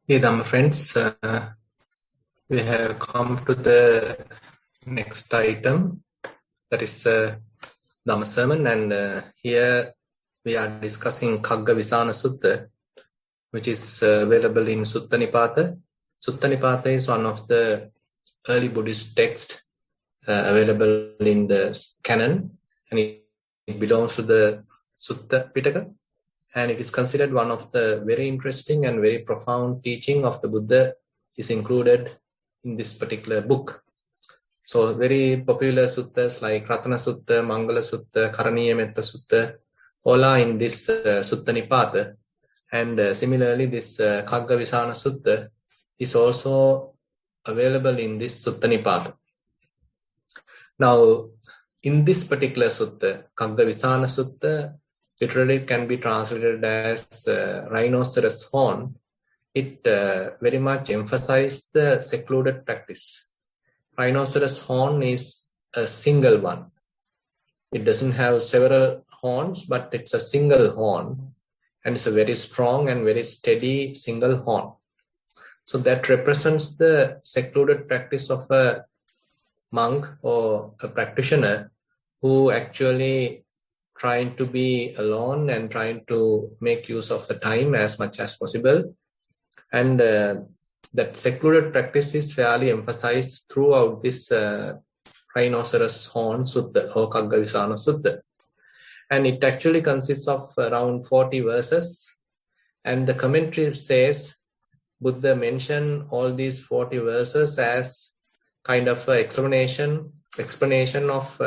Hey Dhamma friends, we have come to the next item, that is Dhamma sermon, and here we are discussing KhaggaVisana Sutta, which is available in Sutta Nipata. Sutta Nipata is one of the early Buddhist texts available in the canon, and it belongs to the Sutta Pitaka. And it is considered one of the very interesting and very profound teaching of the Buddha is included in this particular book. So very popular suttas like Ratana Sutta, Mangala Sutta, Karaniya Metta Sutta, all are in this Sutta Nipata. And similarly, this KhaggaVisana Sutta is also available in this Sutta Nipata. Now, in this particular sutta, KhaggaVisana Sutta, literally it can be translated as rhinoceros horn. It very much emphasizes the secluded practice. Rhinoceros horn is a single one. It doesn't have several horns, but it's a single horn. And it's a very strong and very steady single horn. So that represents the secluded practice of a monk or a practitioner who actually trying to be alone and trying to make use of the time as much as possible. And that secluded practice is fairly emphasized throughout this rhinoceros horn sutta or KhaggaVisana Sutta. And it actually consists of around 40 verses. And the commentary says Buddha mentioned all these 40 verses as kind of an explanation of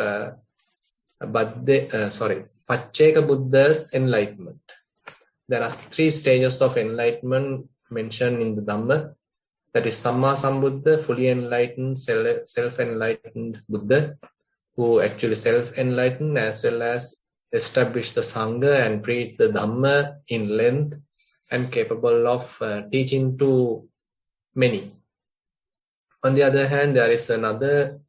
Pacceka Buddha's enlightenment. There are 3 stages of enlightenment mentioned in the Dhamma. That is Samma Sambuddha, fully enlightened, self-enlightened Buddha, who actually self-enlightened as well as established the Sangha and preached the Dhamma in length and capable of teaching to many. On the other hand, there is another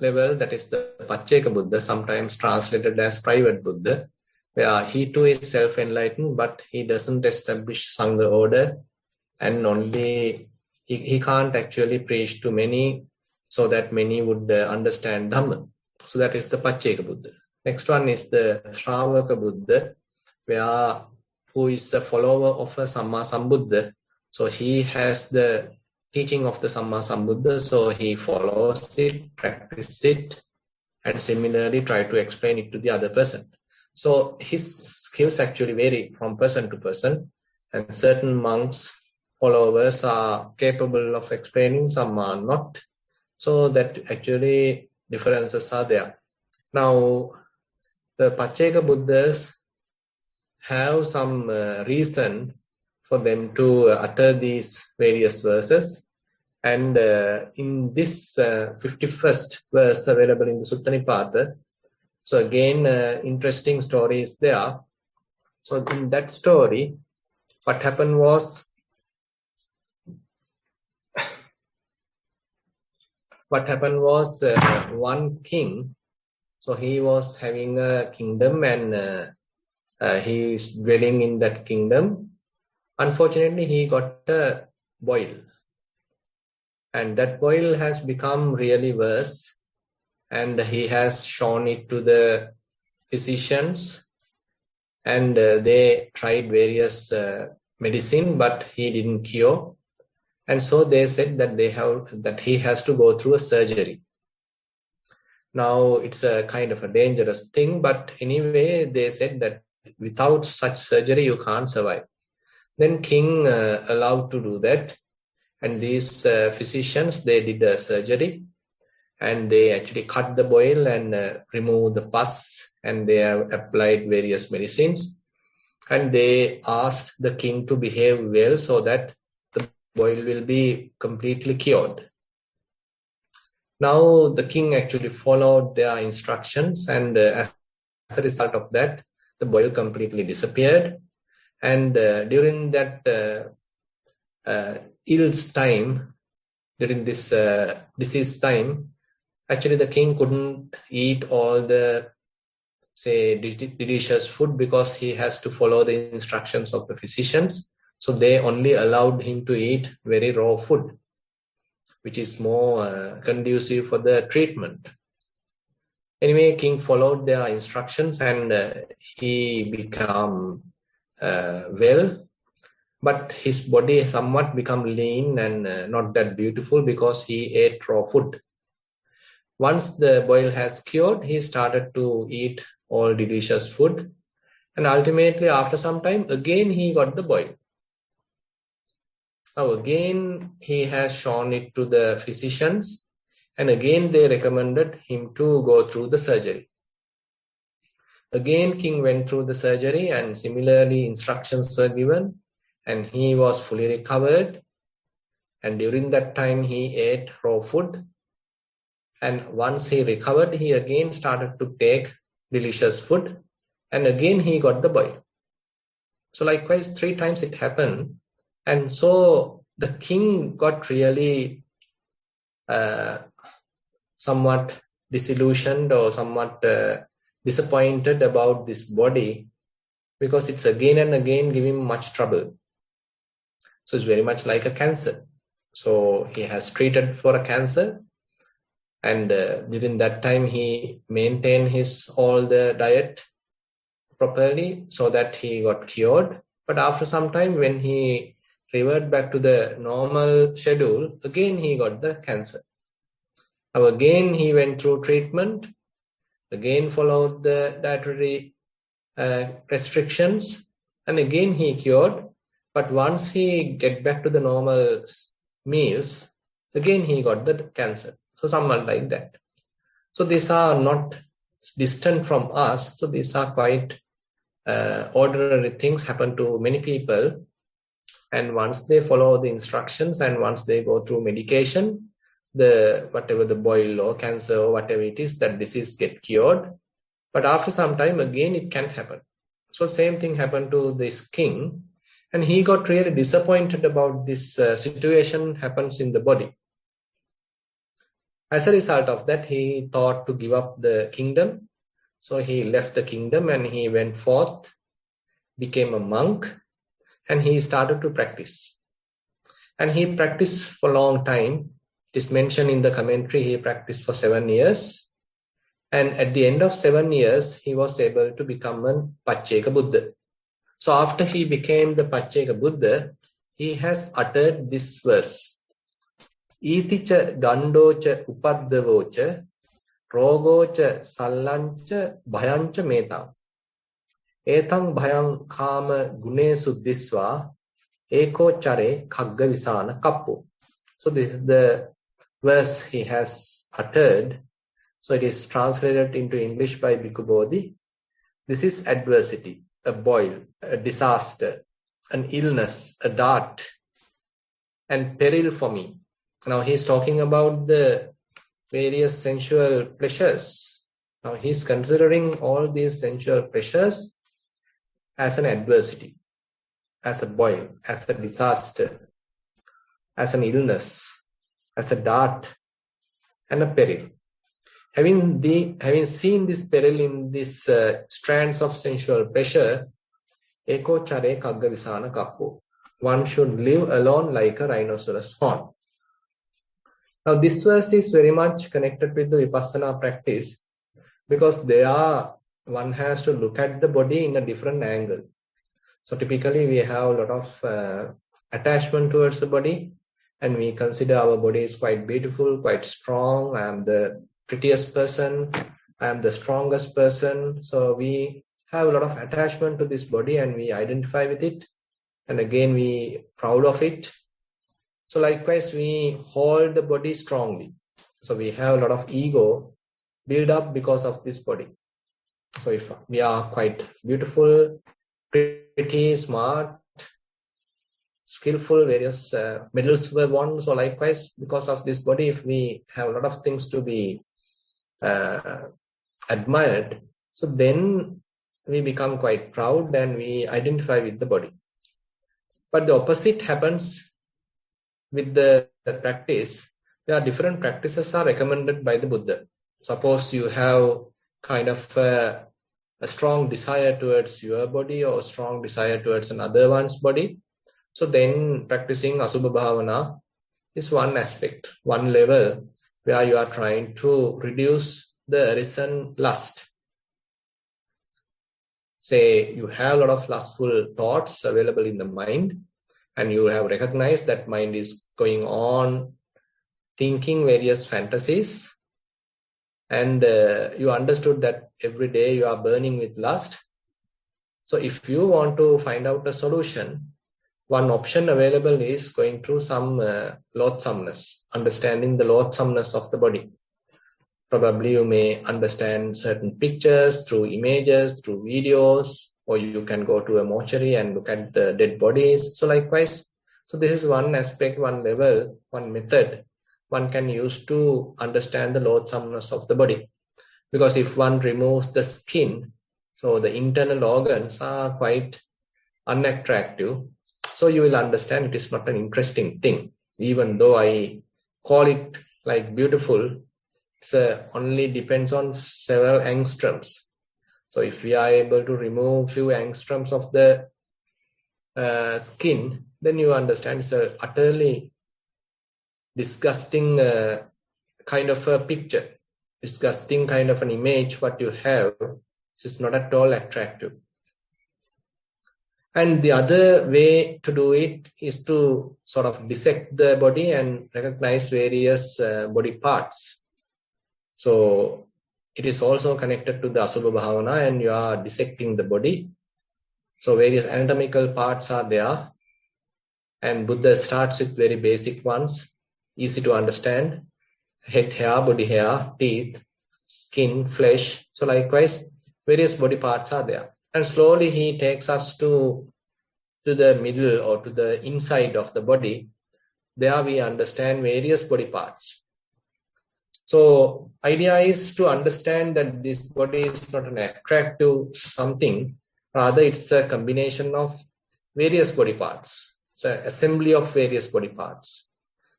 level, that is the Pacceka Buddha, sometimes translated as private Buddha, where he too is self-enlightened, but he doesn't establish Sangha order, and only he can't actually preach to many so that many would understand Dhamma. So that is the Pacceka Buddha. Next one is the Shravaka Buddha, who is a follower of a Samma Sambuddha. So he has the teaching of the Samma Sambuddha, so he follows it, practices it, and similarly try to explain it to the other person. So his skills actually vary from person to person, and certain monks, followers are capable of explaining, some are not. So that actually differences are there. Now, the Pacceka Buddhas have some reason for them to utter these various verses. And in this 51st verse available in the Sutta Nipata, so again, interesting story is there. So in that story, what happened was, one king, so he was having a kingdom and he is dwelling in that kingdom. Unfortunately, he got a boil, and that boil has become really worse, and he has shown it to the physicians, and they tried various medicine, but he didn't cure, and so they said that he has to go through a surgery. Now it's a kind of a dangerous thing, but anyway, they said that without such surgery you can't survive. Then king allowed to do that, and these physicians, they did a surgery, and they actually cut the boil and removed the pus, and they have applied various medicines, and they asked the king to behave well so that the boil will be completely cured. Now the king actually followed their instructions, and as a result of that, the boil completely disappeared. And during that ill's time, during this disease time, actually the king couldn't eat all the, say, delicious food because he has to follow the instructions of the physicians. So they only allowed him to eat very raw food, which is more conducive for the treatment. Anyway, king followed their instructions and he became well, but his body somewhat become lean and not that beautiful because he ate raw food. Once the boil has cured, he started to eat all delicious food, and ultimately after some time again he got the boil. Now again he has shown it to the physicians, and again they recommended him to go through the surgery. Again king went through the surgery and similarly instructions were given, and he was fully recovered, and during that time he ate raw food, and once he recovered he again started to take delicious food, and again he got the boil. So likewise 3 times it happened, and so the king got really somewhat disillusioned or somewhat disappointed about this body, because it's again and again giving much trouble. So it's very much like a cancer. So he has treated for a cancer, and during that time he maintained all the diet properly so that he got cured. But after some time when he reverted back to the normal schedule, again he got the cancer. Now again he went through treatment, again followed the dietary restrictions, and again he cured. But once he get back to the normal meals, again he got the cancer. So somewhat like that. So these are not distant from us. So these are quite ordinary things happen to many people. And once they follow the instructions and once they go through medication, whatever the boil or cancer or whatever it is, that disease get cured. But after some time again it can happen. So same thing happened to this king, and he got really disappointed about this situation happens in the body. As a result of that, he thought to give up the kingdom. So he left the kingdom and he went forth, became a monk, and he started to practice. And he practiced for a long time. It is mentioned in the commentary, he practiced for 7 years. And at the end of 7 years, he was able to become a Pacceka Buddha. So after he became the Pacceka Buddha, he has uttered this verse. Iticha gandocha upaddavocha rogocha sallancha bhayancha metam. Etang bhayang kama gunesu disva eko chare KhaggaVisana kappu. So this is the verse he has uttered. So it is translated into English by Bhikkhu Bodhi. This is adversity, a boil, a disaster, an illness, a dart, and peril for me. Now he's talking about the various sensual pleasures. Now he's considering all these sensual pleasures as an adversity, as a boil, as a disaster, as an illness, as a dart, and a peril. Having seen this peril in these strands of sensual pleasure, eko chare KhaggaVisana kappu. One should live alone like a rhinoceros horn. Now this verse is very much connected with the Vipassana practice, because one has to look at the body in a different angle. So typically we have a lot of attachment towards the body, and we consider our body is quite beautiful, quite strong. I am the prettiest person, I am the strongest person. So we have a lot of attachment to this body and we identify with it, and again we proud of it. So likewise we hold the body strongly. So we have a lot of ego build up because of this body. So if we are quite beautiful, pretty, smart, skillful, various medals were won. So likewise, because of this body, if we have a lot of things to be admired, so then we become quite proud and we identify with the body. But the opposite happens with the practice. There are different practices are recommended by the Buddha. Suppose you have kind of a strong desire towards your body or a strong desire towards another one's body. So then practicing Asubha Bhavana is one aspect, one level where you are trying to reduce the arisen lust. Say you have a lot of lustful thoughts available in the mind, and you have recognized that mind is going on thinking various fantasies, and you understood that every day you are burning with lust. So if you want to find out a solution, one option available is going through some loathsomeness, understanding the loathsomeness of the body. Probably you may understand certain pictures through images, through videos, or you can go to a mortuary and look at the dead bodies. So likewise, so this is one aspect, one level, one method one can use to understand the loathsomeness of the body. Because if one removes the skin, so the internal organs are quite unattractive. So you will understand it is not an interesting thing. Even though I call it like beautiful, it only depends on several angstroms. So if we are able to remove few angstroms of the skin, then you understand it's a utterly disgusting kind of a picture, disgusting kind of an image what you have. It's not at all attractive. And the other way to do it is to sort of dissect the body and recognize various body parts. So it is also connected to the Asubha Bhavana, and you are dissecting the body. So various anatomical parts are there, and Buddha starts with very basic ones, easy to understand: head hair, body hair, teeth, skin, flesh. So likewise, various body parts are there. And slowly he takes us to the middle or to the inside of the body. There we understand various body parts. So idea is to understand that this body is not an attractive something, rather it's a combination of various body parts. It's an assembly of various body parts.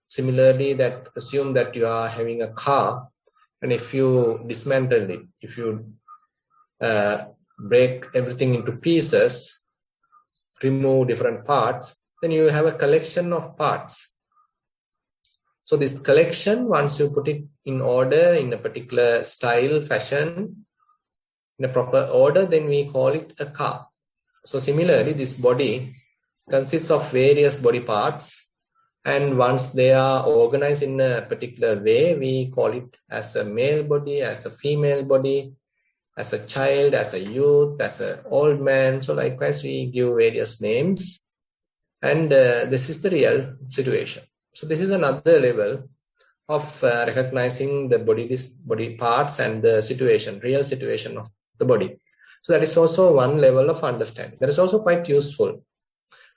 Similarly, that assume that you are having a car, and if you dismantle it, if you break everything into pieces, remove different parts, then you have a collection of parts. So this collection, once you put it in order, in a particular style, fashion, in a proper order, then we call it a car. So similarly, this body consists of various body parts, and once they are organized in a particular way, we call it as a male body, as a female body, as a child, as a youth, as an old man. So likewise, we give various names, and this is the real situation. So this is another level of recognizing the body parts and the situation, real situation of the body. So that is also one level of understanding. That is also quite useful,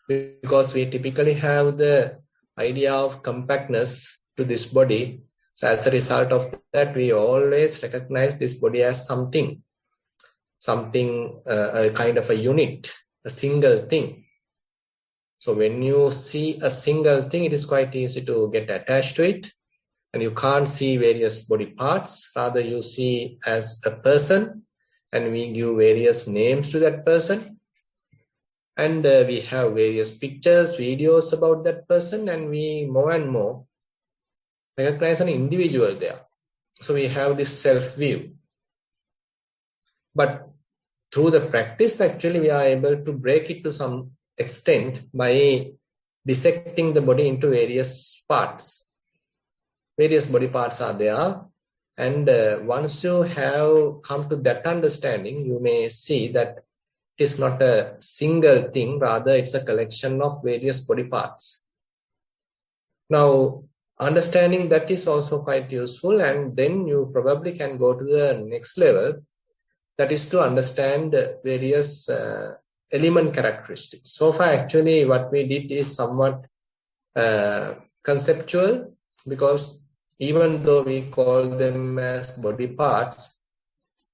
because we typically have the idea of compactness to this body. So as a result of that, we always recognize this body as something, a kind of a unit, a single thing. So when you see a single thing, it is quite easy to get attached to it, and you can't see various body parts. Rather, you see as a person, and we give various names to that person. And we have various pictures, videos about that person, and we more and more recognize an individual there. So we have this self-view. But through the practice, actually, we are able to break it to some extent by dissecting the body into various parts. Various body parts are there, and once you have come to that understanding, you may see that it is not a single thing, rather it's a collection of various body parts. Now, understanding that is also quite useful, and then you probably can go to the next level, that is to understand various element characteristics. So far, actually, what we did is somewhat conceptual, because even though we call them as body parts,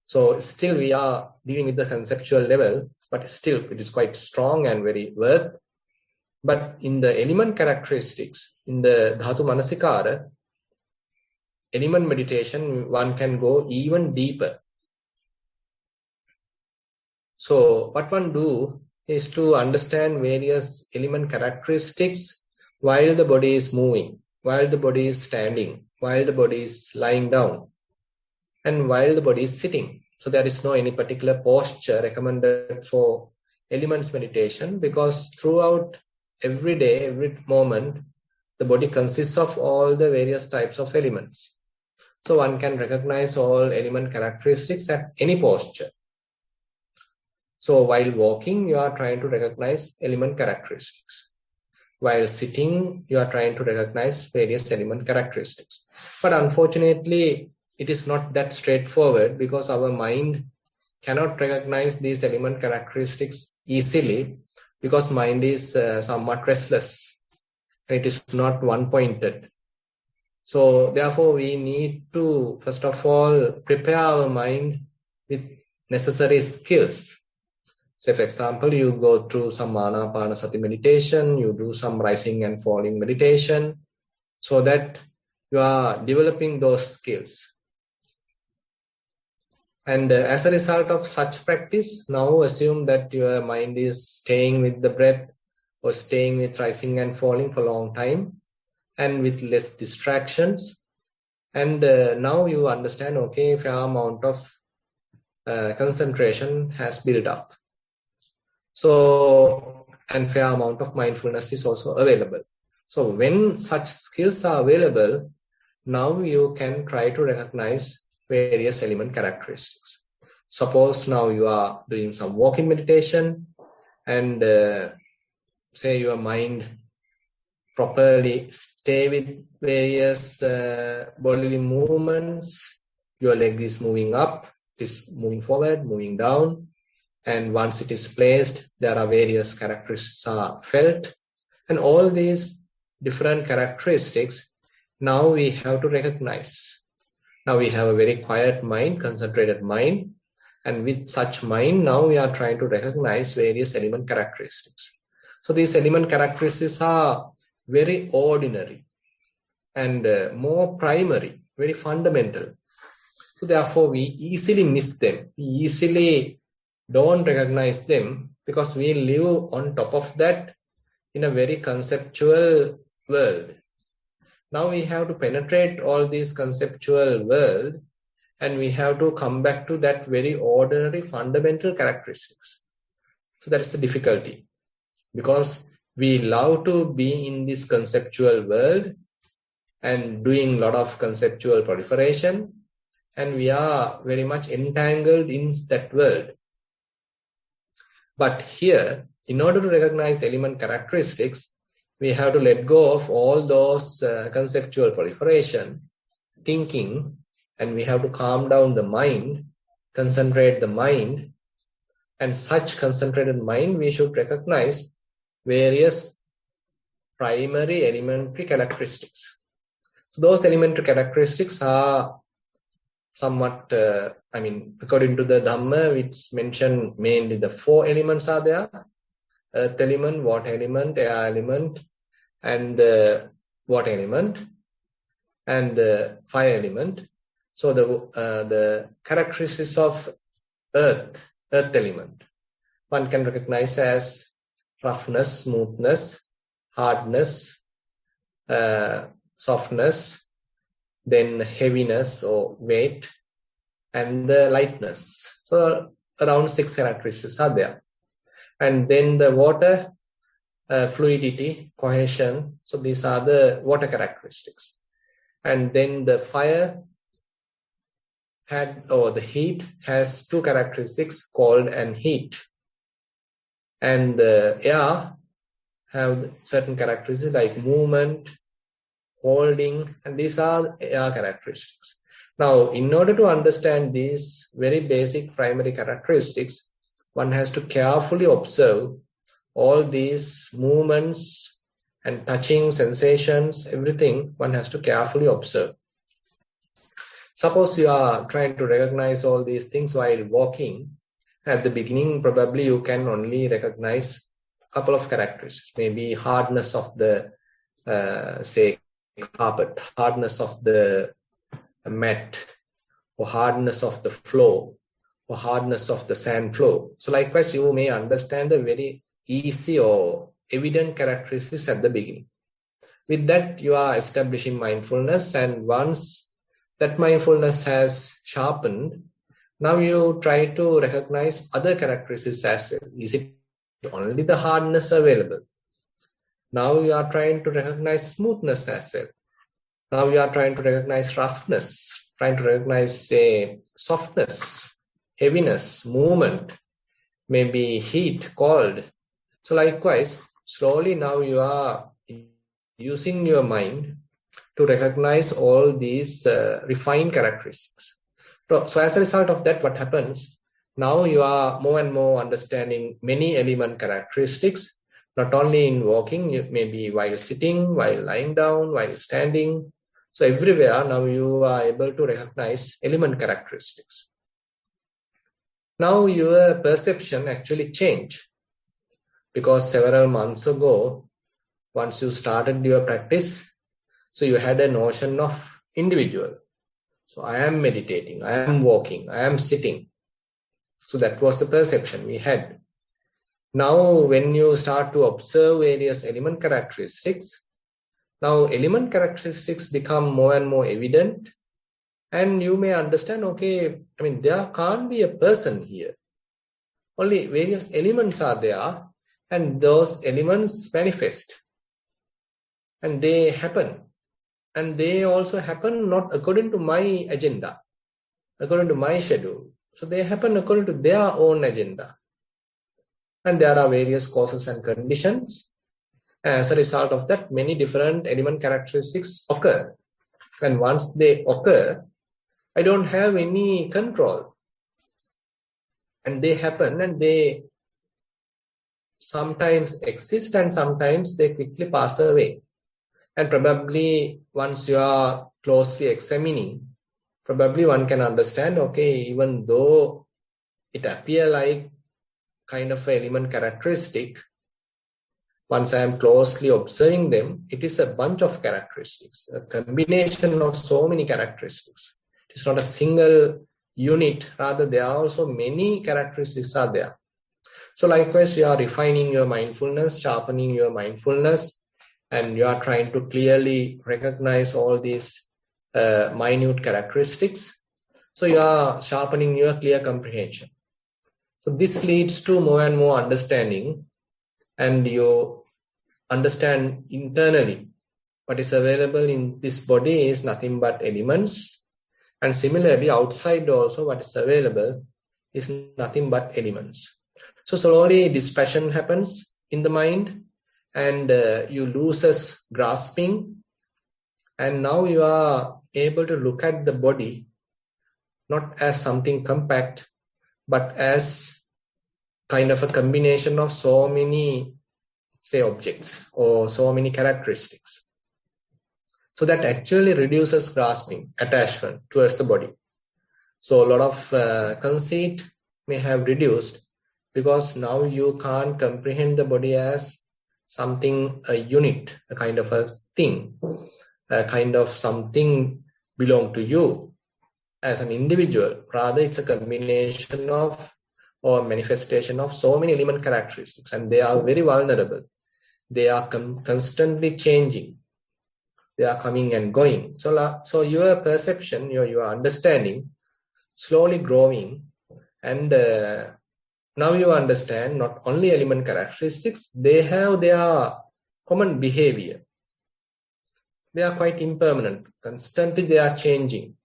so still we are dealing with the conceptual level, but still it is quite strong and very worth. But in the element characteristics, in the Dhatu Manasikara, element meditation, one can go even deeper. So what one do is to understand various element characteristics while the body is moving, while the body is standing, while the body is lying down, and while the body is sitting. So there is no any particular posture recommended for elements meditation, because throughout every day, every moment, the body consists of all the various types of elements. So one can recognize all element characteristics at any posture. So while walking, you are trying to recognize element characteristics. While sitting, you are trying to recognize various element characteristics. But unfortunately, it is not that straightforward, because our mind cannot recognize these element characteristics easily, because mind is somewhat restless. It is not one-pointed. So therefore, we need to, first of all, prepare our mind with necessary skills. Say, for example, you go through some Anapanasati meditation, you do some rising and falling meditation, so that you are developing those skills. And as a result of such practice, now assume that your mind is staying with the breath or staying with rising and falling for a long time and with less distractions. And now you understand, okay, fair amount of concentration has built up. So, and fair amount of mindfulness is also available. So when such skills are available, now you can try to recognize various element characteristics. Suppose now you are doing some walking meditation, and say your mind properly stay with various bodily movements. Your leg is moving up, it is moving forward, moving down. And once it is placed, there are various characteristics are felt. And all these different characteristics, now we have to recognize. Now we have a very quiet mind, concentrated mind. And with such mind, now we are trying to recognize various element characteristics. So these element characteristics are very ordinary and more primary, very fundamental. So therefore, we easily miss them. We easily don't recognize them, because we live on top of that in a very conceptual world. Now we have to penetrate all these conceptual world, and we have to come back to that very ordinary fundamental characteristics. So that is the difficulty, because we love to be in this conceptual world and doing a lot of conceptual proliferation, and we are very much entangled in that world. But here, in order to recognize element characteristics, we have to let go of all those conceptual proliferation, thinking, and we have to calm down the mind, concentrate the mind, and such concentrated mind, we should recognize various primary elementary characteristics. So those elementary characteristics are somewhat, according to the Dhamma, it's mentioned mainly the 4 elements are there: earth element, water element, air element, and the water element, and the fire element. So the characteristics of earth element, one can recognize as roughness, smoothness, hardness, softness, then heaviness or weight, and the lightness. So around 6 characteristics are there. And then the water, fluidity, cohesion. So these are the water characteristics. And then the fire the heat has 2 characteristics, cold and heat. And the air have certain characteristics like movement, holding, and these are air characteristics. Now, in order to understand these very basic primary characteristics, one has to carefully observe all these movements and touching sensations, everything one has to carefully observe. Suppose you are trying to recognize all these things while walking. At the beginning, probably you can only recognize a couple of characteristics, maybe hardness of the, carpet, hardness of the mat, or hardness of the floor, or hardness of the sand floor. So likewise, you may understand the very easy or evident characteristics at the beginning. With that, you are establishing mindfulness, and once that mindfulness has sharpened, now you try to recognize other characteristics as well. Is it only the hardness available? Now you are trying to recognize smoothness as well. Now you are trying to recognize roughness, trying to recognize, say, softness, heaviness, movement, maybe heat, cold. So likewise, slowly now you are using your mind to recognize all these refined characteristics. So as a result of that, what happens? Now you are more and more understanding many element characteristics, not only in walking, maybe while sitting, while lying down, while standing. So everywhere now you are able to recognize element characteristics. Now your perception actually changed, because several months ago, once you started your practice, so you had a notion of individual. So I am meditating, I am walking, I am sitting. So that was the perception we had. Now when you start to observe various element characteristics, now element characteristics become more and more evident, and you may understand, okay, I mean, there can't be a person here. Only various elements are there, and those elements manifest. And they happen. And they also happen not according to my agenda, according to my schedule. So they happen according to their own agenda. And there are various causes and conditions. As a result of that, many different element characteristics occur. And once they occur, I don't have any control. And they happen, and they sometimes exist, and sometimes they quickly pass away. And probably once you are closely examining, probably one can understand, okay, even though it appears like kind of an element characteristic, once I am closely observing them, it is a bunch of characteristics, a combination of so many characteristics. It's not a single unit, rather there are also many characteristics are there. So likewise, you are refining your mindfulness, sharpening your mindfulness, and you are trying to clearly recognize all these minute characteristics. So you are sharpening your clear comprehension. So this leads to more and more understanding, and you understand internally what is available in this body is nothing but elements. And similarly, outside also what is available is nothing but elements. So slowly dispassion happens in the mind, and you loses grasping, and now you are able to look at the body not as something compact, but as kind of a combination of so many, say, objects or so many characteristics. So that actually reduces grasping, attachment towards the body. So a lot of conceit may have reduced, because now you can't comprehend the body as something, a unit, a kind of a thing, a kind of something belong to you as an individual. Rather, it's a combination of or manifestation of so many element characteristics, and they are very vulnerable. They are constantly changing. They are coming and going. So your perception, your understanding, slowly growing, and now you understand not only element characteristics, they have their common behavior. They are quite impermanent. Constantly they are changing.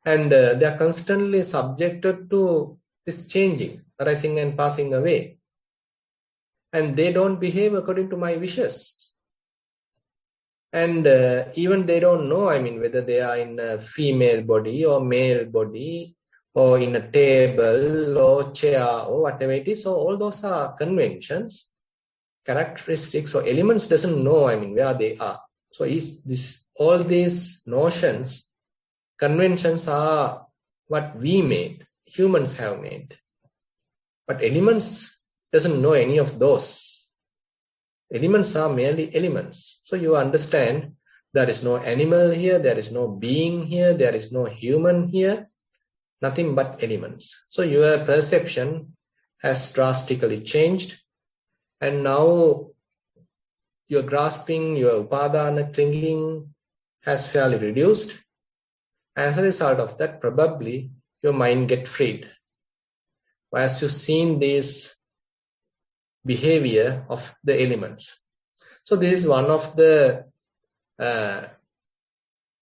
And they are constantly subjected to this changing, arising and passing away. And they don't behave according to my wishes. And even they don't know, I mean, whether they are in a female body or male body, or in a table or chair or whatever it is. So all those are conventions, characteristics, or elements doesn't know, I mean, where they are. So all these notions, conventions are what we made, humans have made. But elements doesn't know any of those. Elements are merely elements. So you understand there is no animal here, there is no being here, there is no human here. nothing but elements. So your perception has drastically changed, and now your grasping, your upadana clinging has fairly reduced. As a result of that, probably your mind get freed. As you've seen this behavior of the elements. So this is one of the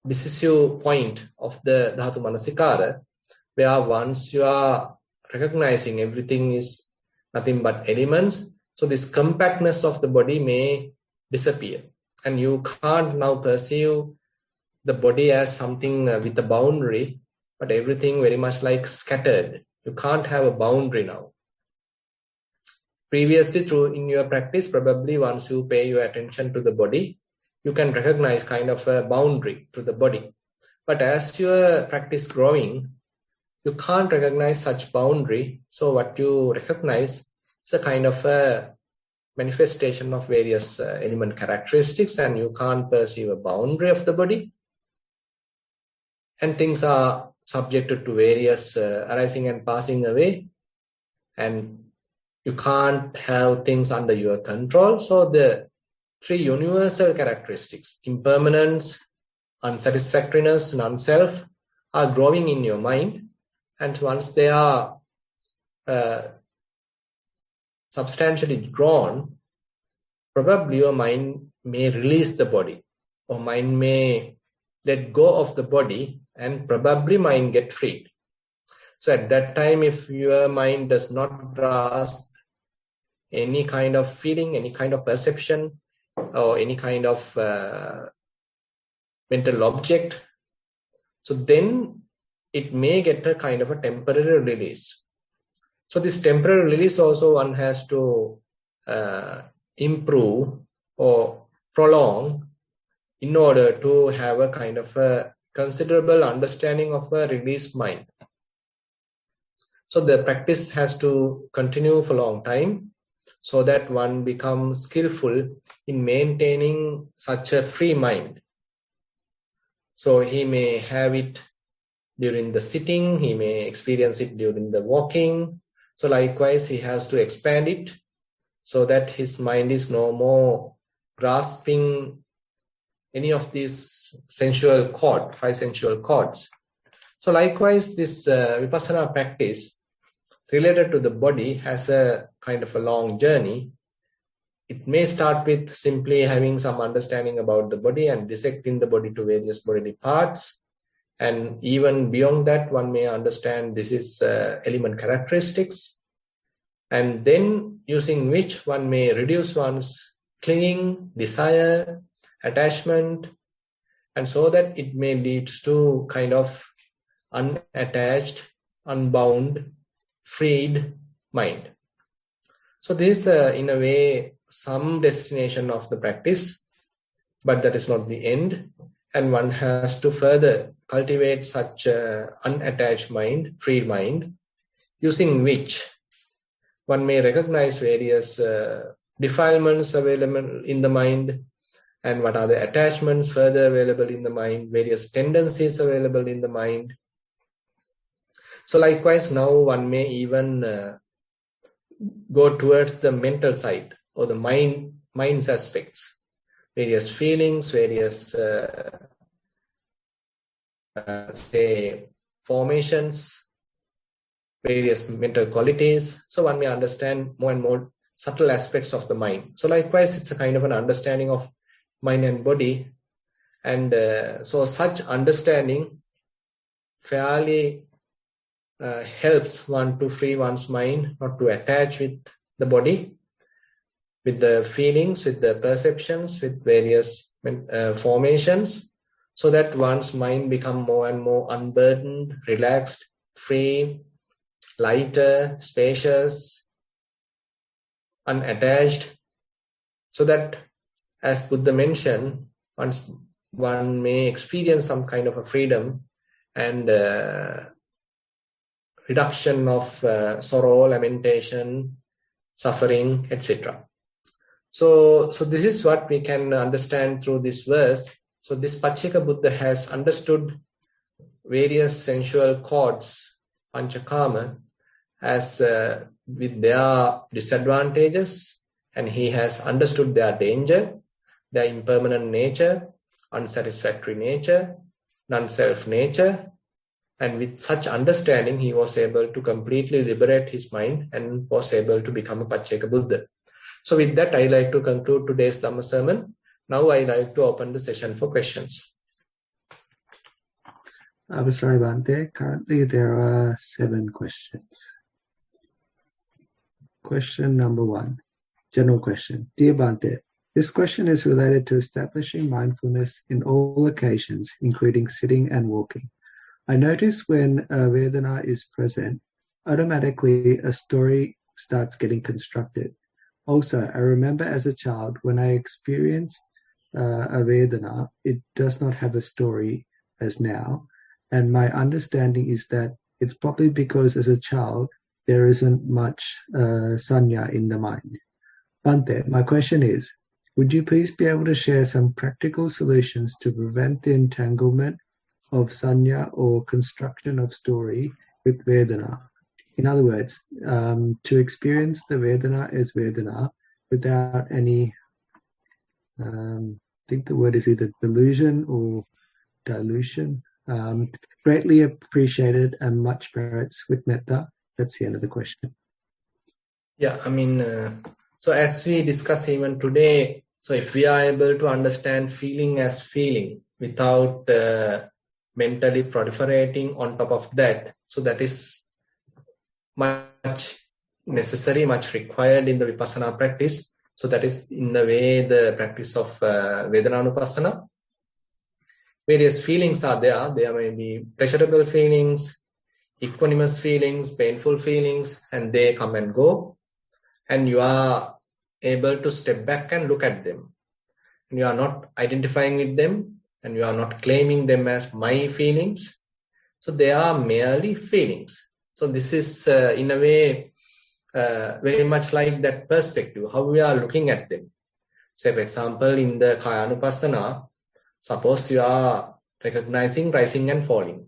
decisive point of the Dhatu Manasikara, where once you are recognizing everything is nothing but elements, so this compactness of the body may disappear, and you can't now perceive the body as something with a boundary, but everything very much like scattered. You can't have a boundary now. Previously, in your practice, probably once you pay your attention to the body, you can recognize kind of a boundary to the body. But as your practice growing, you can't recognize such boundary. So what you recognize is a kind of a manifestation of various element characteristics, and you can't perceive a boundary of the body. And things are subjected to various arising and passing away, and you can't have things under your control. So the three universal characteristics, impermanence, unsatisfactoriness, non-self, are growing in your mind. And once they are substantially grown, probably your mind may release the body, or mind may let go of the body, and probably mind get freed. So at that time, if your mind does not grasp any kind of feeling, any kind of perception, or any kind of mental object, so then it may get a kind of a temporary release. So this temporary release also one has to improve or prolong in order to have a kind of a considerable understanding of a released mind. So the practice has to continue for a long time, so that one becomes skillful in maintaining such a free mind. So he may have it during the sitting, he may experience it during the walking. So likewise, he has to expand it so that his mind is no more grasping any of these sensual chords, 5 sensual chords. So likewise, this vipassana practice related to the body has a kind of a long journey. It may start with simply having some understanding about the body and dissecting the body to various bodily parts. And even beyond that, one may understand this is element characteristics. And then using which one may reduce one's clinging, desire, attachment, and so that it may lead to kind of unattached, unbound, freed mind. So this is in a way some destination of the practice, but that is not the end, and one has to further cultivate such unattached mind, free mind, using which one may recognize various defilements available in the mind, and what are the attachments further available in the mind, various tendencies available in the mind. So likewise, now one may even go towards the mental side or the mind's aspects, various feelings, various say formations, various mental qualities. So one may understand more and more subtle aspects of the mind. So likewise, it's a kind of an understanding of mind and body, and so such understanding fairly helps one to free one's mind, not to attach with the body, with the feelings, with the perceptions, with various formations, so that one's mind become more and more unburdened, relaxed, free, lighter, spacious, unattached, so that, as Buddha mentioned, once one may experience some kind of a freedom and reduction of sorrow, lamentation, suffering, etc. So this is what we can understand through this verse. So this Pacceka Buddha has understood various sensual chords Panchakama as with their disadvantages, and he has understood their danger, their impermanent nature, unsatisfactory nature, non-self nature, and with such understanding he was able to completely liberate his mind and was able to become a Pacceka Buddha. So with that, I like to conclude today's Dhamma sermon. Now I like to open the session for questions. Sorry, Bhante. Currently there are 7 questions. Question number 1, general question. Dear Bhante, this question is related to establishing mindfulness in all occasions, including sitting and walking. I notice when a Vedana is present, automatically a story starts getting constructed. Also, I remember as a child when I experienced a Vedana, it does not have a story as now. And my understanding is that it's probably because as a child, there isn't much sanya in the mind. Bhante, my question is, would you please be able to share some practical solutions to prevent the entanglement of sanya or construction of story with Vedana? In other words, to experience the Vedana as Vedana without any, I think the word is either delusion or dilution. Greatly appreciated and much merits with metta. That's the end of the question. Yeah, I mean, so as we discussed even today, so if we are able to understand feeling as feeling without mentally proliferating on top of that, so that is much necessary, much required in the Vipassana practice. So that is in the way the practice of Vedananupassana. Various feelings are there. There may be pleasurable feelings, equanimous feelings, painful feelings, and they come and go. And you are able to step back and look at them. And you are not identifying with them, and you are not claiming them as my feelings. So they are merely feelings. So this is in a way very much like that perspective, how we are looking at them. Say, for example, in the Kayanupassana, suppose you are recognizing rising and falling.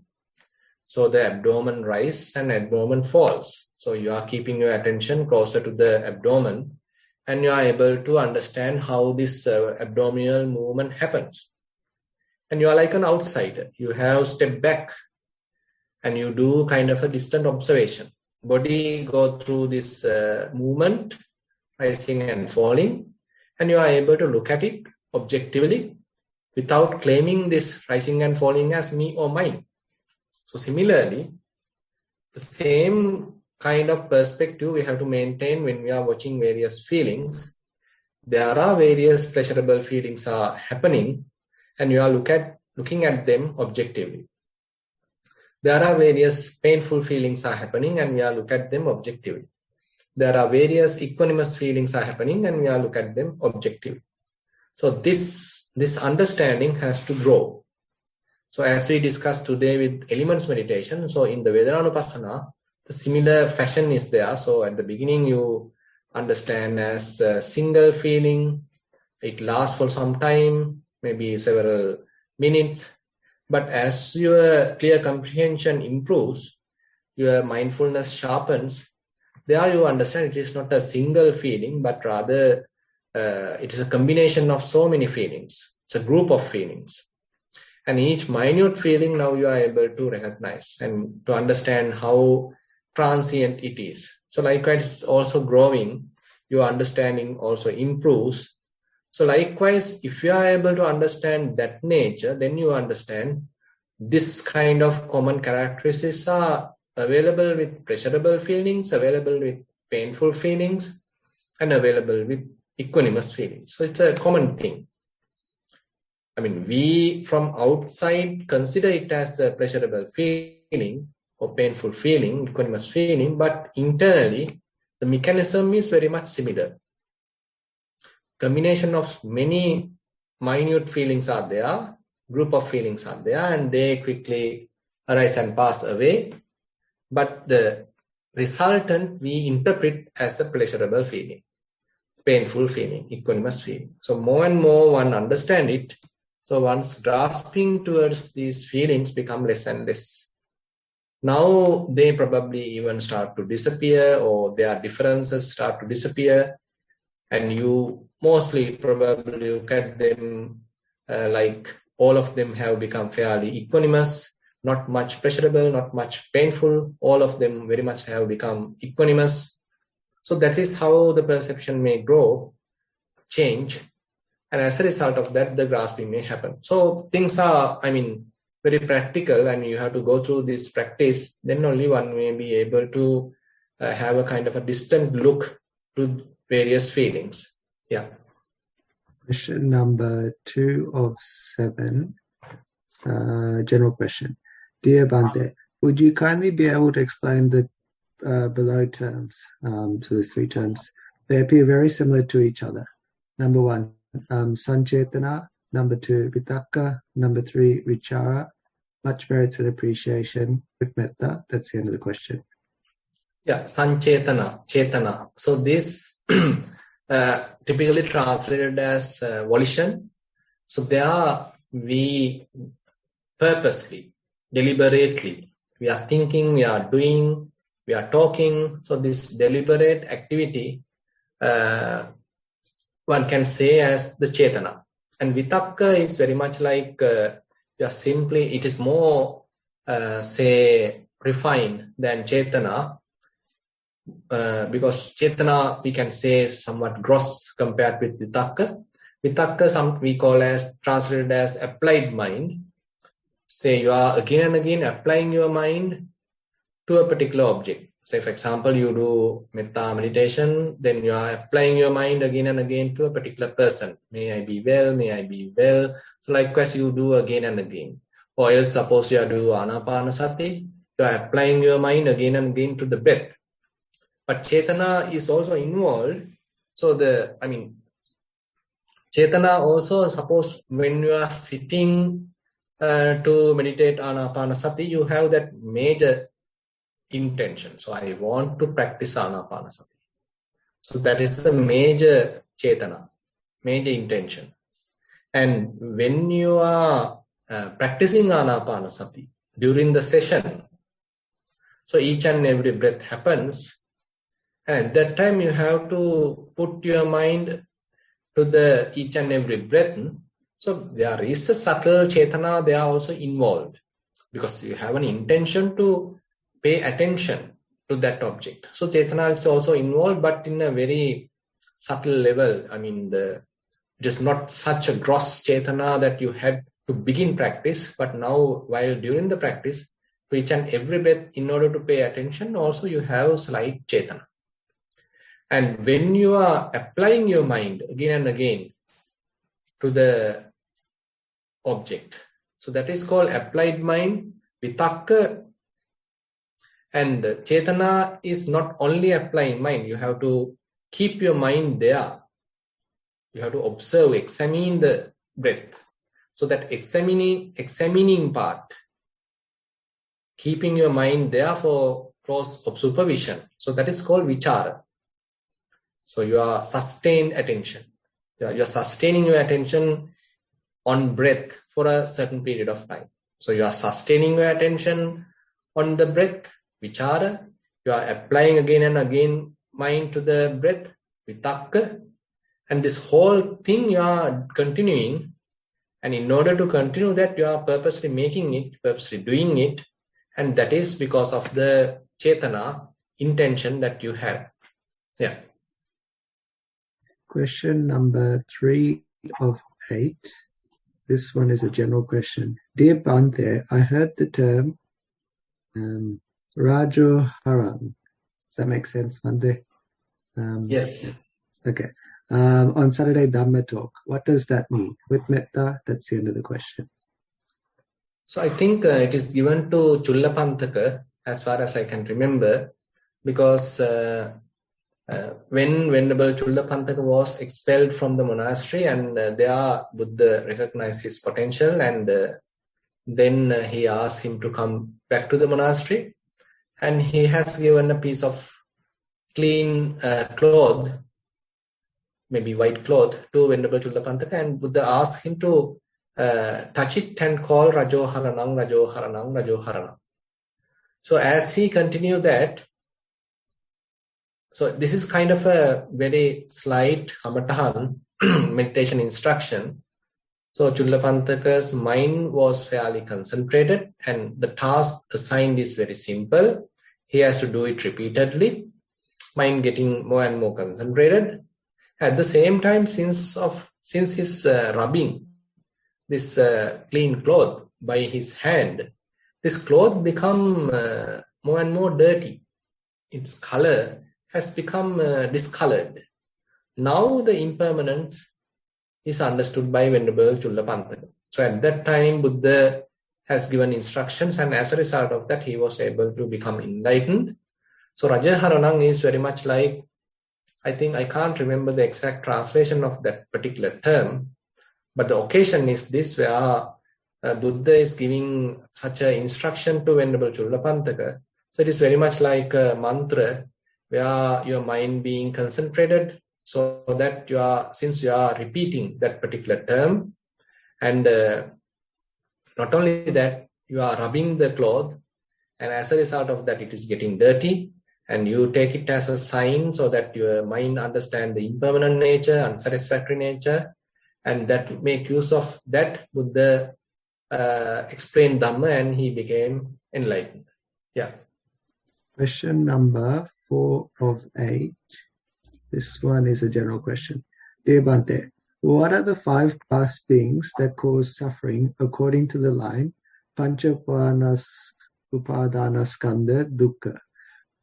So the abdomen rises and abdomen falls. So you are keeping your attention closer to the abdomen, and you are able to understand how this abdominal movement happens. And you are like an outsider. You have stepped back and you do kind of a distant observation. Body go through this movement, rising and falling, and you are able to look at it objectively without claiming this rising and falling as me or mine. So similarly, the same kind of perspective we have to maintain when we are watching various feelings. There are various pleasurable feelings are happening, and you are looking at them objectively. There are various painful feelings are happening, and we are looking at them objectively. There are various equanimous feelings are happening, and we are looking at them objectively. So this understanding has to grow. So as we discussed today with elements meditation, so in the Vedananupassana, the similar fashion is there. So at the beginning you understand as a single feeling. It lasts for some time, maybe several minutes. But as your clear comprehension improves, your mindfulness sharpens, there you understand it is not a single feeling, but rather it is a combination of so many feelings. It's a group of feelings. And each minute feeling now you are able to recognize and to understand how transient it is. So likewise, also growing, your understanding also improves. So likewise, if you are able to understand that nature, then you understand this kind of common characteristics are available with pleasurable feelings, available with painful feelings, and available with equanimous feelings. So it's a common thing. I mean, we from outside consider it as a pleasurable feeling or painful feeling, equanimous feeling, but internally, the mechanism is very much similar. Combination of many minute feelings are there, group of feelings are there, and they quickly arise and pass away. But the resultant we interpret as a pleasurable feeling, painful feeling, equanimous feeling. So more and more one understand it. So one's grasping towards these feelings become less and less. Now they probably even start to disappear, or their differences start to disappear, and you mostly probably look at them like all of them have become fairly equanimous, not much pleasurable, not much painful. All of them very much have become equanimous. So that is how the perception may grow, change, and as a result of that, the grasping may happen. So things are, very practical, and you have to go through this practice. Then only one may be able to have a kind of a distant look to various feelings. Yeah. Question number 2 of 7, general question. Dear Bhante, would you kindly be able to explain the below terms? So there's 3 terms. They appear very similar to each other. Number 1, sanchetana. Number 2, vitakka. Number 3, vichara. Much merits and appreciation with metta. That's the end of the question. Yeah, sanchetana, chetana. So this typically translated as volition. So there we purposely, deliberately, we are thinking, we are doing, we are talking. So this deliberate activity, one can say as the chetana. And vitakka is very much like just simply, it is more, say, refined than chetana. Because chetana, we can say, somewhat gross compared with vitakka. Vitakka, we call as, translated as applied mind. Say you are again and again applying your mind to a particular object. Say, for example, you do metta meditation, then you are applying your mind again and again to a particular person. May I be well, may I be well. So likewise, you do again and again. Or else, suppose you do anapanasati, you are applying your mind again and again to the breath. But chetana is also involved. So chetana also, suppose when you are sitting to meditate anapanasati, you have that major intention. So I want to practice anapanasati. So that is the major chetana, major intention. And when you are practicing anapanasati during the session, so each and every breath happens, and at that time you have to put your mind to the each and every breath. So there is a subtle chetana there also involved, because you have an intention to pay attention to that object. So chetana is also involved, but in a very subtle level. It is not such a gross chetana that you had to begin practice, but now while during the practice, to each and every breath, in order to pay attention, also you have slight chetana. And when you are applying your mind again and again to the object, so that is called applied mind, vitakka. And chetana is not only applying mind, you have to keep your mind there. You have to observe, examine the breath. So that examining part, keeping your mind there for close supervision. So that is called vichara. So you are sustained attention. You are sustaining your attention on breath for a certain period of time. So you are sustaining your attention on the breath, vichara. You are applying again and again mind to the breath, vitakka. And this whole thing you are continuing. And in order to continue that, you are purposely making it, purposely doing it. And that is because of the chetana intention that you have. Yeah. Question number 3 of 8. This one is a general question. Dear Bhante, I heard the term Rajoharam. Does that make sense, Bhante? Yes. Okay. On Saturday Dhamma talk. What does that mean? With metta, that's the end of the question. So I think it is given to Chullapantaka, as far as I can remember, because when Venerable Chullapantaka was expelled from the monastery, and there Buddha recognized his potential, and then he asked him to come back to the monastery, and he has given a piece of clean cloth, maybe white cloth, to Venerable Chullapantaka, and Buddha asked him to touch it and call Rajoharanam, Rajoharanam, Rajoharanam. So as he continued that, so this is kind of a very slight Hamatahan meditation instruction. So Chullapantaka's mind was fairly concentrated and the task assigned is very simple. He has to do it repeatedly, mind getting more and more concentrated. At the same time, since his rubbing this clean cloth by his hand, this cloth become more and more dirty. Its color has become discolored. Now the impermanence is understood by Venerable Chullapantaka. So at that time, Buddha has given instructions, and as a result of that, he was able to become enlightened. So Rajaharanang is very much like, I think I can't remember the exact translation of that particular term, but the occasion is this, where Buddha is giving such an instruction to Venerable Chullapantaka. So it is very much like a mantra where your mind being concentrated, so that since you are repeating that particular term, and not only that, you are rubbing the cloth, and as a result of that, it is getting dirty, and you take it as a sign so that your mind understand the impermanent nature, unsatisfactory nature, and that make use of that, Buddha explained Dhamma and he became enlightened. Yeah. Question number 4 of 8. This one is a general question. Dear Bhante, what are the 5 class beings that cause suffering according to the line Pancha Upadana Skandha Dukkha?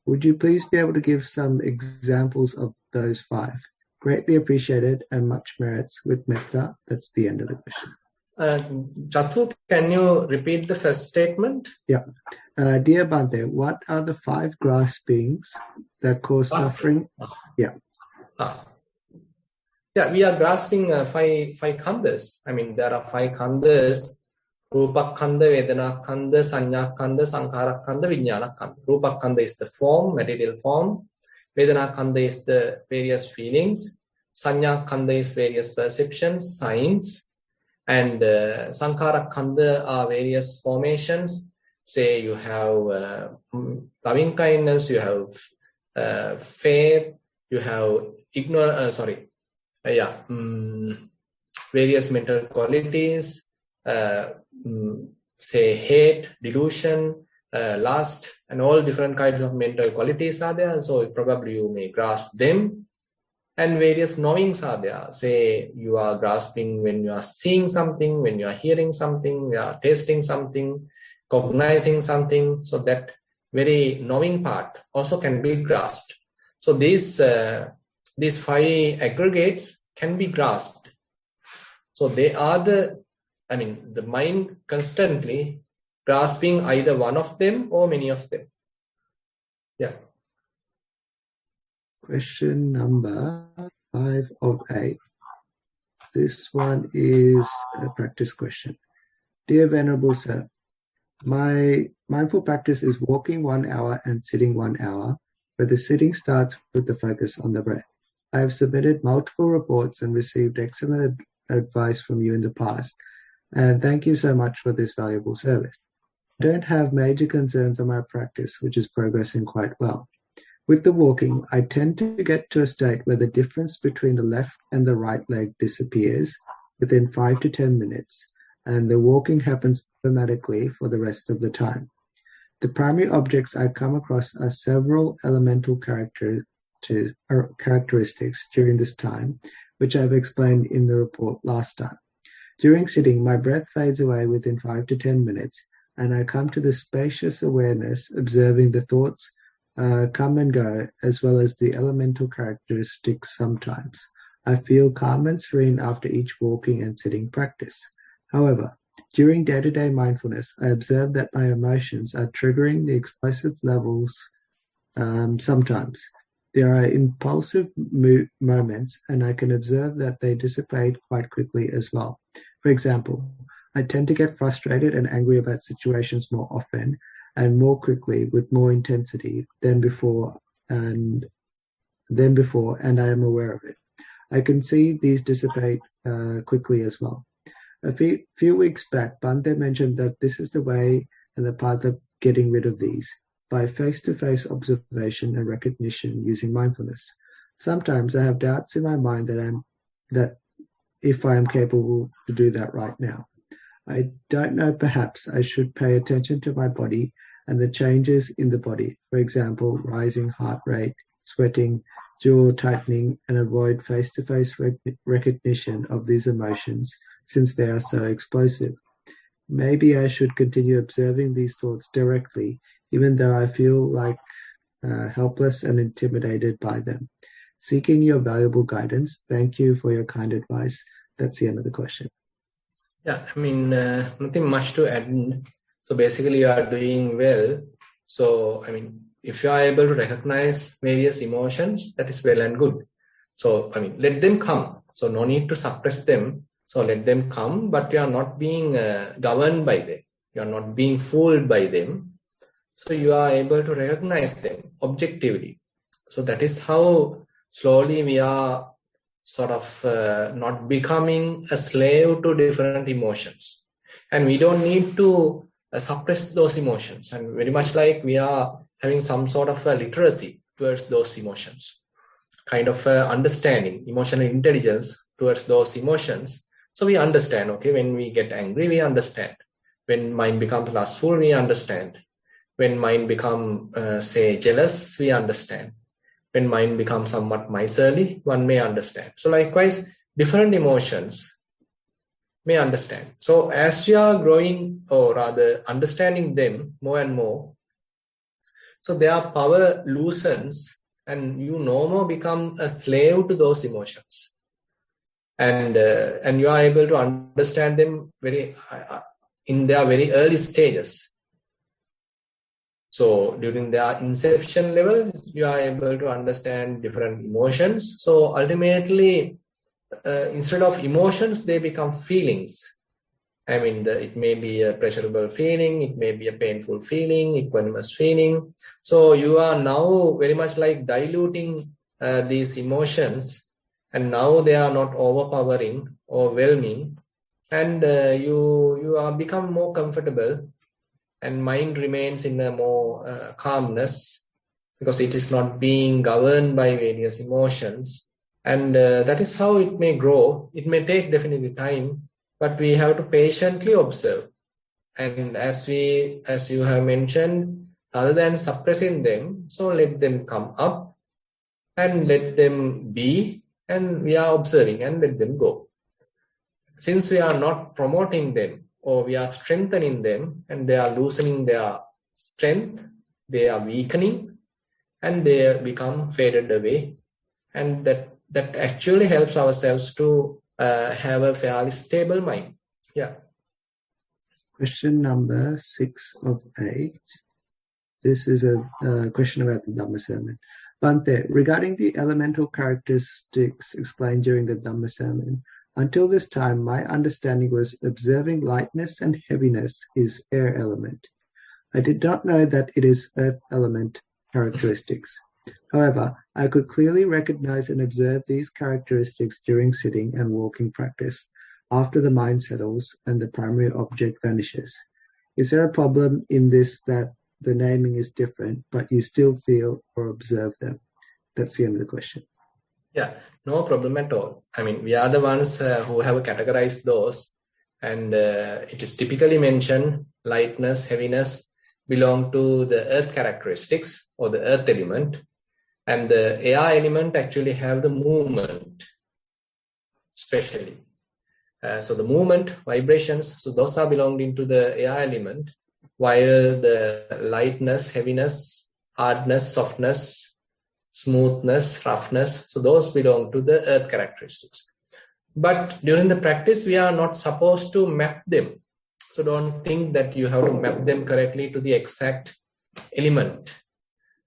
Would you please be able to give some examples of those 5? Greatly appreciated and much merits with metta. That's the end of the question. Chathu, can you repeat the first statement? Yeah. Dear Bhante, what are the 5 graspings that cause suffering? Yeah. Yeah, we are grasping 5 khandhas. I mean, there are 5 khandhas: Rupa khandha, Vedana khandha, Sanya khandha, Sankhara khandha, Vijnana khandha. Rupa khandha is the form, material form. Vedana khandha is the various feelings. Sanya khandha is various perceptions, signs. And Sankhara khandha are various formations. Say you have loving kindness, you have faith, you have various mental qualities, say hate, delusion, lust, and all different kinds of mental qualities are there. So probably you may grasp them. And various knowings are there. Say you are grasping when you are seeing something, when you are hearing something, you are tasting something, cognizing something. So that very knowing part also can be grasped. So these 5 aggregates can be grasped. So they are the mind constantly grasping either one of them or many of them. Yeah. Question number 5 of 8. This one is a practice question. Dear Venerable Sir, my mindful practice is walking 1 hour and sitting 1 hour, where the sitting starts with the focus on the breath. I have submitted multiple reports and received excellent advice from you in the past, and thank you so much for this valuable service. I don't have major concerns on my practice, which is progressing quite well. With the walking, I tend to get to a state where the difference between the left and the right leg disappears within 5 to 10 minutes, and the walking happens automatically for the rest of the time. The primary objects I come across are several elemental characteristics during this time, which I've explained in the report last time. During sitting, my breath fades away within 5 to 10 minutes, and I come to the spacious awareness, observing the thoughts come and go, as well as the elemental characteristics sometimes. I feel calm and serene after each walking and sitting practice. However, during day-to-day mindfulness, I observe that my emotions are triggering the explosive levels sometimes. There are impulsive moments, and I can observe that they dissipate quite quickly as well. For example, I tend to get frustrated and angry about situations more often and more quickly with more intensity than before, and I am aware of it. I can see these dissipate quickly as well. A few weeks back, Bhante mentioned that this is the way and the path of getting rid of these. by face-to-face observation and recognition using mindfulness. Sometimes I have doubts in my mind that if I am capable to do that right now. I don't know, perhaps I should pay attention to my body and the changes in the body, for example, rising heart rate, sweating, jaw tightening, and avoid face-to-face recognition of these emotions since they are so explosive. Maybe I should continue observing these thoughts directly, even though I feel like helpless and intimidated by them. Seeking your valuable guidance. Thank you for your kind advice. That's the end of the question. Yeah, I mean, nothing much to add. So basically you are doing well. So, I mean, if you are able to recognize various emotions, that is well and good. So, I mean, let them come. So no need to suppress them. So let them come, but you are not being governed by them. You are not being fooled by them. So you are able to recognize them objectively. So that is how slowly we are sort of not becoming a slave to different emotions. And we don't need to suppress those emotions. And very much like we are having some sort of a literacy towards those emotions, kind of understanding, emotional intelligence towards those emotions. So we understand, okay, when we get angry, we understand. When mind becomes lustful, we understand. When mind becomes, say, jealous, we understand. When mind becomes somewhat miserly, one may understand. So likewise, different emotions may understand. So as you are growing, or rather understanding them more and more, so their power loosens and you no more become a slave to those emotions. And you are able to understand them very in their very early stages. So during their inception level, you are able to understand different emotions. So ultimately, instead of emotions, they become feelings. I mean, it may be a pleasurable feeling, it may be a painful feeling, equanimous feeling. So you are now very much like diluting these emotions, and now they are not overpowering, overwhelming, and you are become more comfortable, and mind remains in a more calmness because it is not being governed by various emotions. And that is how it may grow. It may take definitely time, but we have to patiently observe. And as you have mentioned, rather than suppressing them, so let them come up and let them be, and we are observing and let them go. Since we are not promoting them, or we are strengthening them, and they are loosening their strength, they are weakening, and they become faded away. And that actually helps ourselves to have a fairly stable mind. Yeah. Question number 6 of 8. This is a question about the Dhamma sermon. Bhante, regarding the elemental characteristics explained during the Dhamma sermon, until this time my understanding was observing lightness and heaviness is air element. I did not know that it is earth element characteristics. However, I could clearly recognize and observe these characteristics during sitting and walking practice, after the mind settles and the primary object vanishes. Is there a problem in this that the naming is different, but you still feel or observe them? That's the end of the question. Yeah, no problem at all. I mean, we are the ones who have categorized those, and it is typically mentioned lightness, heaviness belong to the earth characteristics or the earth element, and the air element actually have the movement, especially. So the movement, vibrations, so those are belonging to the air element, while the lightness, heaviness, hardness, softness, smoothness, roughness, so those belong to the earth characteristics. But during the practice, we are not supposed to map them. So don't think that you have to map them correctly to the exact element.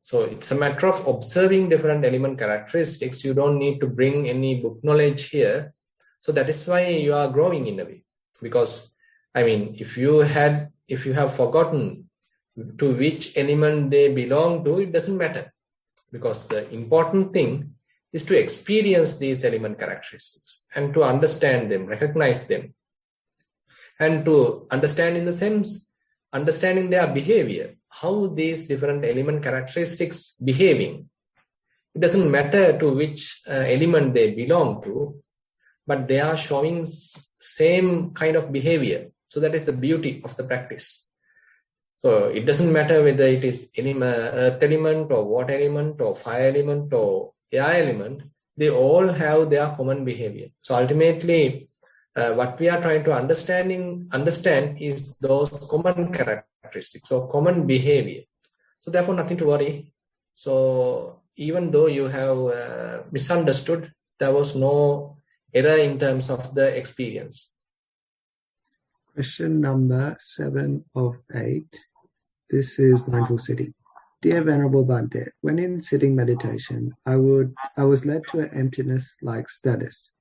So it's a matter of observing different element characteristics. You don't need to bring any book knowledge here. So that is why you are growing in a way. Because, I mean, if you have forgotten to which element they belong to, it doesn't matter. Because the important thing is to experience these element characteristics and to understand them, recognize them. And to understand in the sense, understanding their behavior, how these different element characteristics behaving. It doesn't matter to which element they belong to, but they are showing same kind of behavior. So that is the beauty of the practice. So it doesn't matter whether it is earth element or water element or fire element or air element, they all have their common behavior. So ultimately, what we are trying to understand is those common characteristics or common behavior. So therefore, nothing to worry. So even though you have misunderstood, there was no error in terms of the experience. Question number 7 of 8. This is mindful sitting. Dear Venerable Bhante, when in sitting meditation, I was led to an emptiness-like status,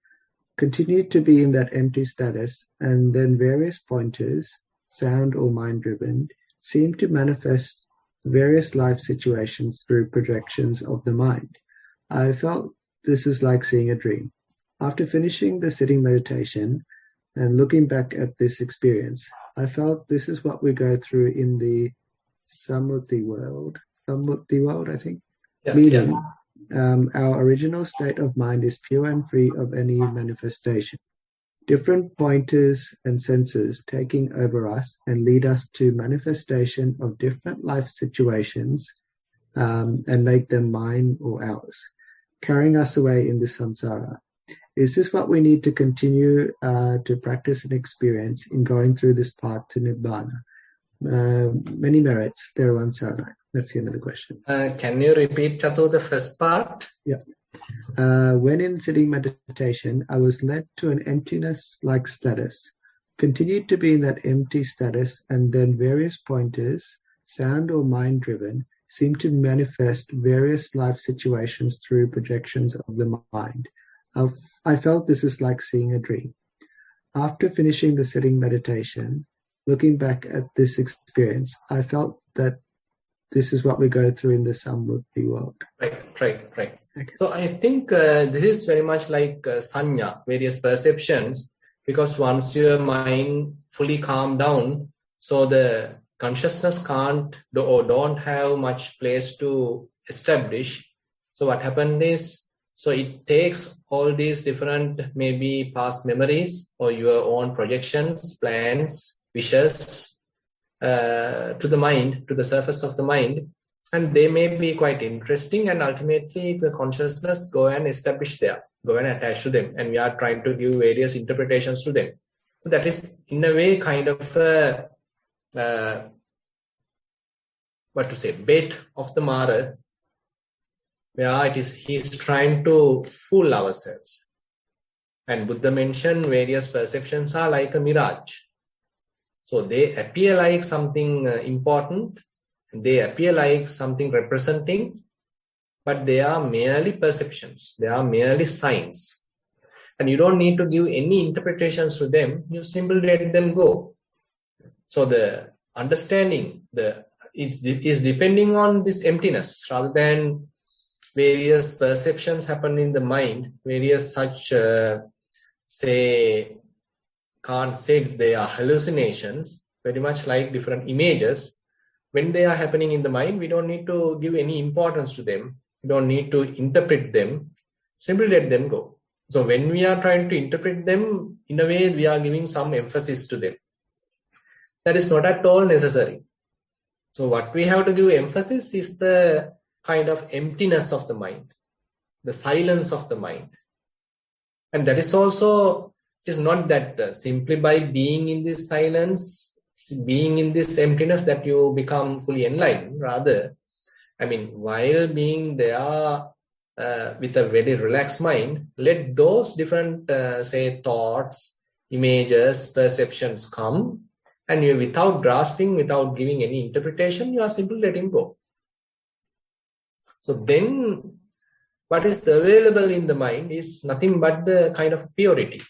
continued to be in that empty status, and then various pointers, sound or mind-driven, seemed to manifest various life situations through projections of the mind. I felt this is like seeing a dream. After finishing the sitting meditation and looking back at this experience, I felt this is what we go through in the Samuti world, I think. Yeah, Meaning, our original state of mind is pure and free of any manifestation. Different pointers and senses taking over us and lead us to manifestation of different life situations and make them mine or ours, carrying us away in the samsara. Is this what we need to continue to practice and experience in going through this path to Nibbana? Many merits, Thero and Sarana. That's the end of the question. Can you repeat, Chatu, the first part? Yeah. When in sitting meditation, I was led to an emptiness-like status, continued to be in that empty status, and then various pointers, sound or mind-driven, seemed to manifest various life situations through projections of the mind. I felt this is like seeing a dream. After finishing the sitting meditation, looking back at this experience, I felt that this is what we go through in the Sambuddhi world. Right. Okay. So I think this is very much like sanya, various perceptions, because once your mind fully calmed down, so the consciousness can't or don't have much place to establish. So what happened is, so it takes all these different maybe past memories or your own projections, plans, wishes, to the mind, to the surface of the mind, and they may be quite interesting, and ultimately the consciousness go and establish there, go and attach to them, and we are trying to give various interpretations to them. So that is in a way kind of a, bait of the mara, where he is trying to fool ourselves. And Buddha mentioned various perceptions are like a mirage. So they appear like something important, they appear like something representing, but they are merely perceptions, they are merely signs. And you don't need to give any interpretations to them, you simply let them go. So the understanding, it is depending on this emptiness rather than various perceptions happen in the mind, various such, can't say they are hallucinations, very much like different images. When they are happening in the mind, we don't need to give any importance to them. We don't need to interpret them. Simply let them go. So when we are trying to interpret them, in a way, we are giving some emphasis to them. That is not at all necessary. So what we have to give emphasis is the kind of emptiness of the mind, the silence of the mind. And that is also, it is not that simply by being in this silence, being in this emptiness that you become fully enlightened. Rather, while being there with a very relaxed mind, let those different, thoughts, images, perceptions come, and you, without grasping, without giving any interpretation, you are simply letting go. So then, what is available in the mind is nothing but the kind of purity,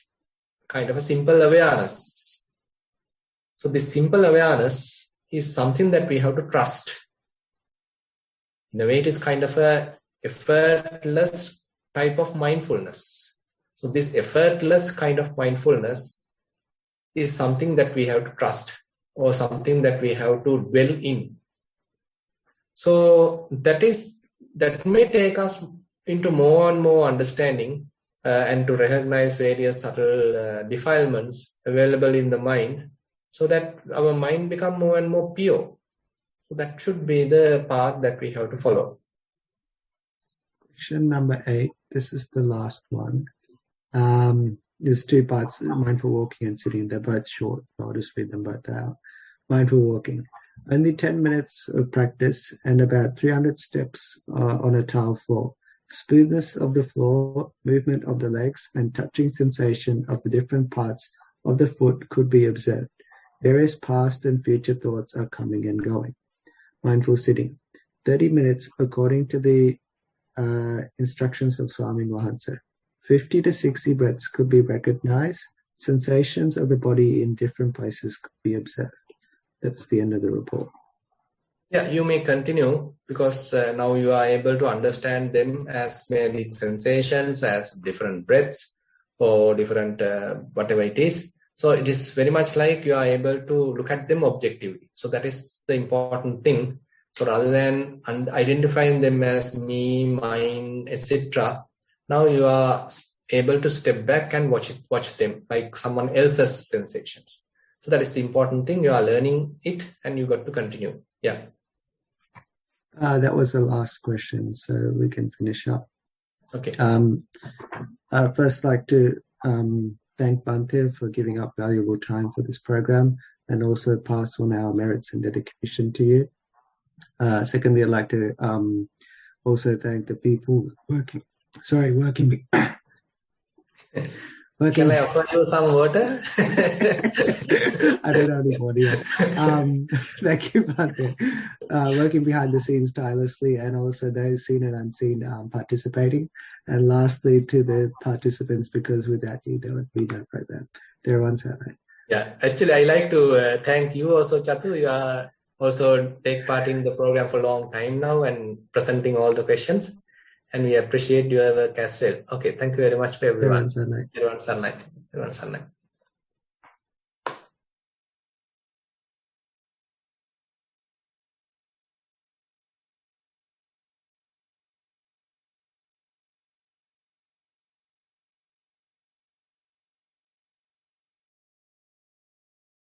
kind of a simple awareness. So this simple awareness is something that we have to trust. In a way, it is kind of a effortless type of mindfulness. So this effortless kind of mindfulness is something that we have to trust. or something that we have to dwell in. So that may take us into more and more understanding and to recognize various subtle defilements available in the mind, so that our mind become more and more pure. So that should be the path that we have to follow. Question number 8. This is the last one. There's 2 parts, mindful walking and sitting. They're both short. So I'll just read them both out. Mindful walking. Only 10 minutes of practice and about 300 steps on a tile floor. Smoothness of the floor, movement of the legs, and touching sensation of the different parts of the foot could be observed. Various past and future thoughts are coming and going. Mindful sitting. 30 minutes according to the instructions of Swami Mahansa. 50 to 60 breaths could be recognized. Sensations of the body in different places could be observed. That's the end of the report. Yeah, you may continue, because now you are able to understand them as merely sensations, as different breaths or different whatever it is. So it is very much like you are able to look at them objectively. So that is the important thing. So rather than identifying them as me, mine, etc., now you are able to step back and watch them like someone else's sensations. So that is the important thing. You are learning it and you got to continue. Yeah. That was the last question, so we can finish up. Okay. I'd first like to thank Bhante for giving up valuable time for this program, and also pass on our merits and dedication to you. Secondly, I'd like to also thank the people working. Shall I offer you some water? I don't have any water. Thank you, Bhante. Working behind the scenes tirelessly, and also those seen and unseen participating. And lastly, to the participants, because without you, there would be no program. Thero, Vanaya. Yeah, actually, I like to thank you also, Chatu. You are also take part in the program for a long time now and presenting all the questions. And we appreciate your work as well. Okay, thank you very much for everyone. Thero, Vanaya. Thero, Vanaya.